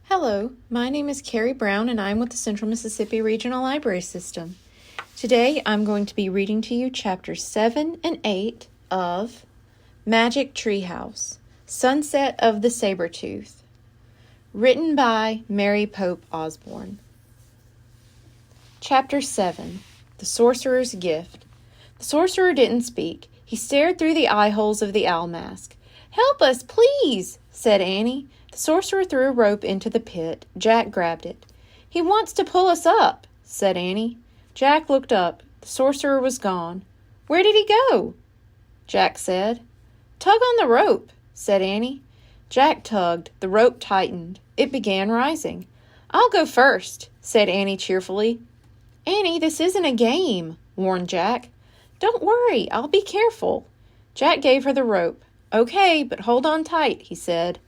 Hello, my name is Carrie Brown and I'm with the Central Mississippi Regional Library System. Today I'm going to be reading to you chapters 7 and 8 of Magic Treehouse, Sunset of the Sabertooth, written by Mary Pope Osbourne. Chapter 7, The Sorcerer's Gift. The sorcerer didn't speak. He stared through the eye holes of the owl mask. "Help us, please," said Annie. The sorcerer threw a rope into the pit. Jack grabbed it. "He wants to pull us up," said Annie. Jack looked up. The sorcerer was gone. "Where did he go?" Jack said. "Tug on the rope," said Annie. Jack tugged. The rope tightened. It began rising. "I'll go first," said Annie cheerfully. "Annie, this isn't a game," warned Jack. "Don't worry, I'll be careful." Jack gave her the rope. "Okay, but hold on tight," he said.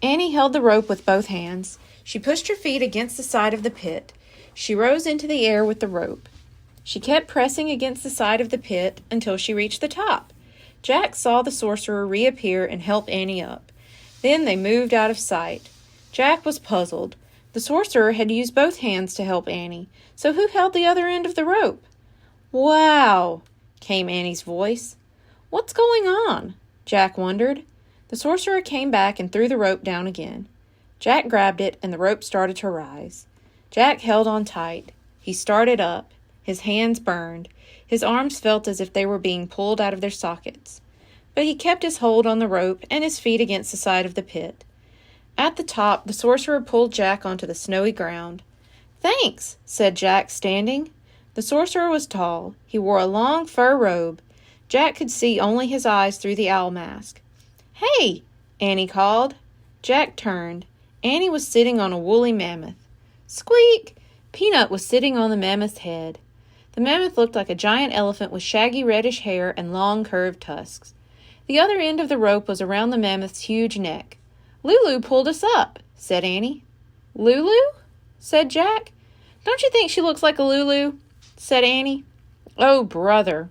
Annie held the rope with both hands. She pushed her feet against the side of the pit. She rose into the air with the rope. She kept pressing against the side of the pit until she reached the top. Jack saw the sorcerer reappear and help Annie up. Then they moved out of sight. Jack was puzzled. The sorcerer had used both hands to help Annie, so who held the other end of the rope? "Wow!" came Annie's voice. "What's going on?" Jack wondered. The sorcerer came back and threw the rope down again. Jack grabbed it, and the rope started to rise. Jack held on tight. He started up. His hands burned. His arms felt as if they were being pulled out of their sockets. But he kept his hold on the rope and his feet against the side of the pit. At the top, the sorcerer pulled Jack onto the snowy ground. "Thanks," said Jack, standing. The sorcerer was tall. He wore a long fur robe. Jack could see only his eyes through the owl mask. "Hey!" Annie called. Jack turned. Annie was sitting on a woolly mammoth. Squeak! Peanut was sitting on the mammoth's head. The mammoth looked like a giant elephant with shaggy reddish hair and long curved tusks. The other end of the rope was around the mammoth's huge neck. "Lulu pulled us up," said Annie. "Lulu?" said Jack. "Don't you think she looks like a Lulu?" said Annie. "Oh, brother,"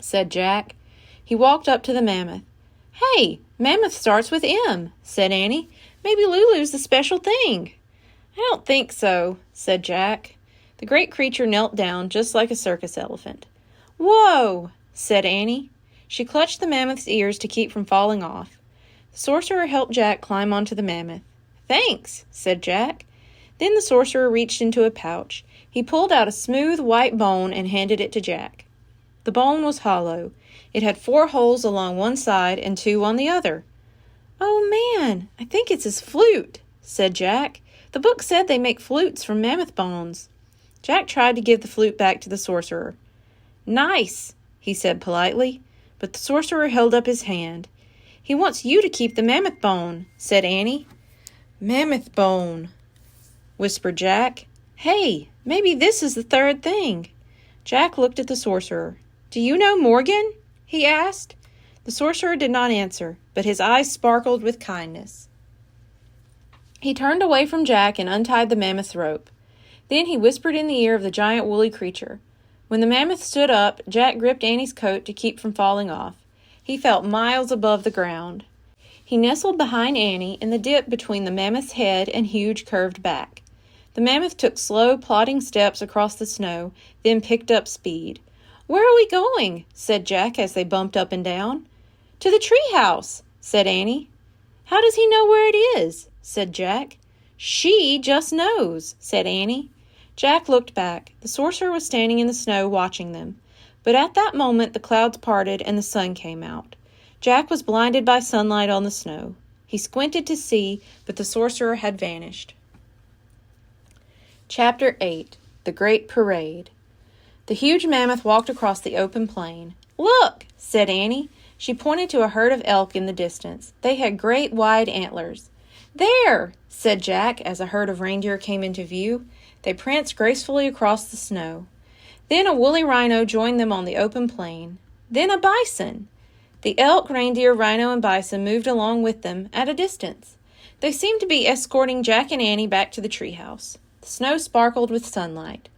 said Jack. He walked up to the mammoth. "Hey, mammoth starts with M," said Annie. "Maybe Lulu's the special thing." "I don't think so," said Jack. The great creature knelt down just like a circus elephant. "Whoa!" said Annie. She clutched the mammoth's ears to keep from falling off. The sorcerer helped Jack climb onto the mammoth. "Thanks," said Jack. Then the sorcerer reached into a pouch. He pulled out a smooth white bone and handed it to Jack. The bone was hollow. It had 4 holes along one side and 2 on the other. "Oh, man, I think it's his flute," said Jack. "The book said they make flutes from mammoth bones." Jack tried to give the flute back to the sorcerer. "Nice," he said politely, but the sorcerer held up his hand. "He wants you to keep the mammoth bone," said Annie. "Mammoth bone," whispered Jack. "Hey, maybe this is the third thing." Jack looked at the sorcerer. "Do you know Morgan?" he asked. The sorcerer did not answer, but his eyes sparkled with kindness. He turned away from Jack and untied the mammoth's rope. Then he whispered in the ear of the giant woolly creature. When the mammoth stood up, Jack gripped Annie's coat to keep from falling off. He felt miles above the ground. He nestled behind Annie in the dip between the mammoth's head and huge curved back. The mammoth took slow, plodding steps across the snow, then picked up speed. "Where are we going?" said Jack as they bumped up and down. "To the treehouse," said Annie. "How does he know where it is?" said Jack. "She just knows," said Annie. Jack looked back. The sorcerer was standing in the snow watching them. But at that moment the clouds parted and the sun came out. Jack was blinded by sunlight on the snow. He squinted to see, but the sorcerer had vanished. Chapter 8, The Great Parade. The huge mammoth walked across the open plain. "Look," said Annie. She pointed to a herd of elk in the distance. They had great wide antlers. "There," said Jack as a herd of reindeer came into view. They pranced gracefully across the snow. Then a woolly rhino joined them on the open plain. Then a bison. The elk, reindeer, rhino, and bison moved along with them at a distance. They seemed to be escorting Jack and Annie back to the treehouse. The snow sparkled with sunlight.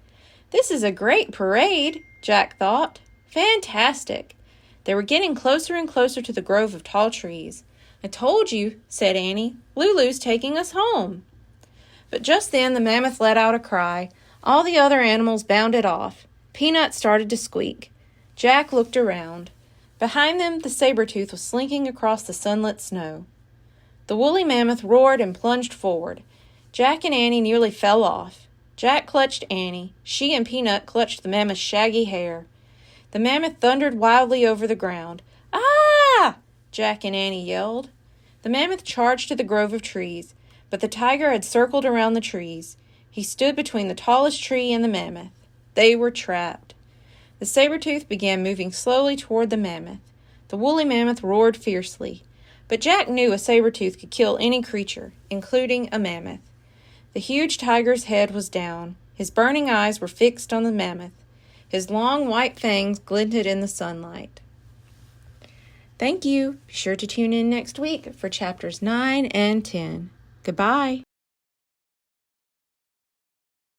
"This is a great parade," Jack thought. "Fantastic." They were getting closer and closer to the grove of tall trees. "I told you," said Annie. "Lulu's taking us home." But just then the mammoth let out a cry. All the other animals bounded off. Peanut started to squeak. Jack looked around. Behind them, the Sabertooth was slinking across the sunlit snow. The woolly mammoth roared and plunged forward. Jack and Annie nearly fell off. Jack clutched Annie. She and Peanut clutched the mammoth's shaggy hair. The mammoth thundered wildly over the ground. "Ah!" Jack and Annie yelled. The mammoth charged to the grove of trees, but the tiger had circled around the trees. He stood between the tallest tree and the mammoth. They were trapped. The Sabertooth began moving slowly toward the mammoth. The woolly mammoth roared fiercely, but Jack knew a Sabertooth could kill any creature, including a mammoth. The huge tiger's head was down. His burning eyes were fixed on the mammoth. His long white fangs glinted in the sunlight. Thank you. Be sure to tune in next week for chapters 9 and 10. Goodbye.